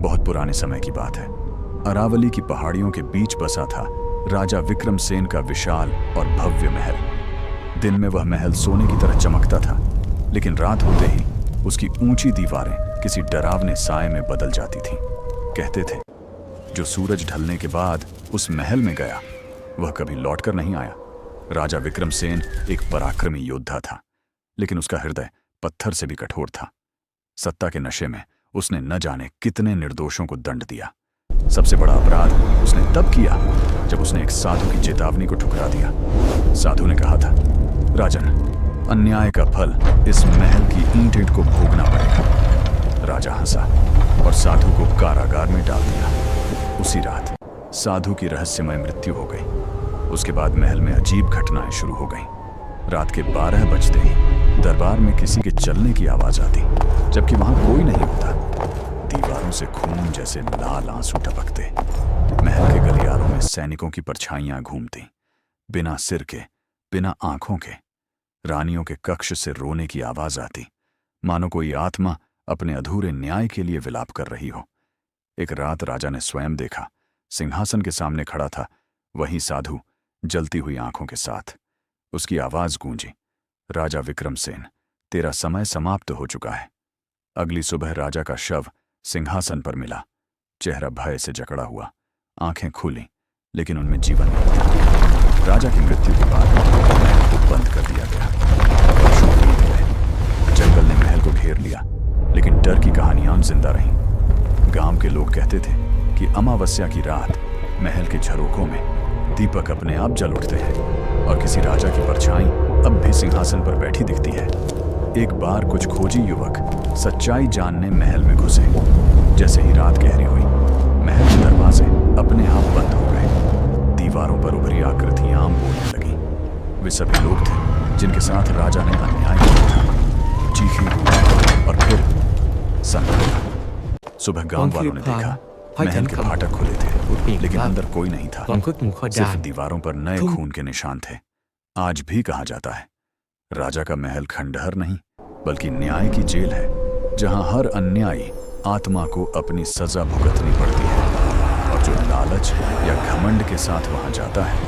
बहुत पुराने समय की बात है। अरावली की पहाड़ियों के बीच बसा था राजा विक्रमसेन का विशाल और भव्य महल। दिन में वह महल सोने की तरह चमकता था, लेकिन रात होते ही उसकी ऊंची दीवारें किसी डरावने साए में बदल जाती थीं। कहते थे, जो सूरज ढलने के बाद उस महल में गया वह कभी लौटकर नहीं आया। राजा विक्रमसेन एक पराक्रमी योद्धा था, लेकिन उसका हृदय पत्थर से भी कठोर था। सत्ता के नशे में उसने न जाने कितने निर्दोषों को दंड दिया। सबसे बड़ा अपराध उसने तब किया जब उसने एक साधु की चेतावनी को ठुकरा दिया। साधु ने कहा था, राजन, अन्याय का फल इस महल की ईंट-ईंट को भोगना पड़ेगा। राजा हंसा और साधु को कारागार में डाल दिया। उसी रात साधु की रहस्यमय मृत्यु हो गई। उसके बाद महल में अजीब घटनाएं शुरू हो गईं। रात के 12 बजते ही दरबार में किसी के चलने की आवाज आती, जबकि वहां कोई नहीं होता। दीवारों से खून जैसे लाल आंसू टपकते। महल के गलियारों में सैनिकों की परछाइयां घूमती, बिना सिर के, बिना आंखों के। रानियों के कक्ष से रोने की आवाज आती, मानो कोई आत्मा अपने अधूरे न्याय के लिए विलाप कर रही हो। एक रात राजा ने स्वयं देखा, सिंहासन के सामने खड़ा था वही साधु, जलती हुई आंखों के साथ। उसकी आवाज गूंजी, राजा विक्रमसेन, तेरा समय समाप्त हो चुका है। अगली सुबह राजा का शव सिंहासन पर मिला। चेहरा भय से जकड़ा हुआ, आंखें खुली, लेकिन उनमें जीवन नहीं था। राजा की मृत्यु के बाद महल को बंद कर दिया गया। वर्षों बीत गए। जंगल ने महल को घेर लिया, लेकिन डर की कहानियां जिंदा रहीं। गांव के लोग कहते थे कि अमावस्या की रात महल के झरोखों में दीपक अपने आप जल उठते हैं और किसी राजा की परछाई अब भी सिंहासन पर बैठी दिखती है। एक बार कुछ खोजी युवक सच्चाई जानने महल में घुसे। जैसे ही रात गहरी हुई, महल के दरवाजे अपने आप बंद हो गए। दीवारों पर उभरी आकृतियां बोलने लगी। वे सभी लोग थे जिनके साथ राजा ने अन्याय किया था। चीखें और फिर सन्नाटा। सुबह गांव वालों ने देखा, महल के फाटक खुले थे, लेकिन अंदर कोई नहीं था। सिर्फ दीवारों पर नए खून के निशान थे। आज भी कहा जाता है, राजा का महल खंडहर नहीं, बल्कि न्याय की जेल है, जहां हर अन्यायी आत्मा को अपनी सजा भुगतनी पड़ती है। और जो लालच या घमंड के साथ वहां जाता है,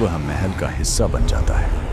वह महल का हिस्सा बन जाता है।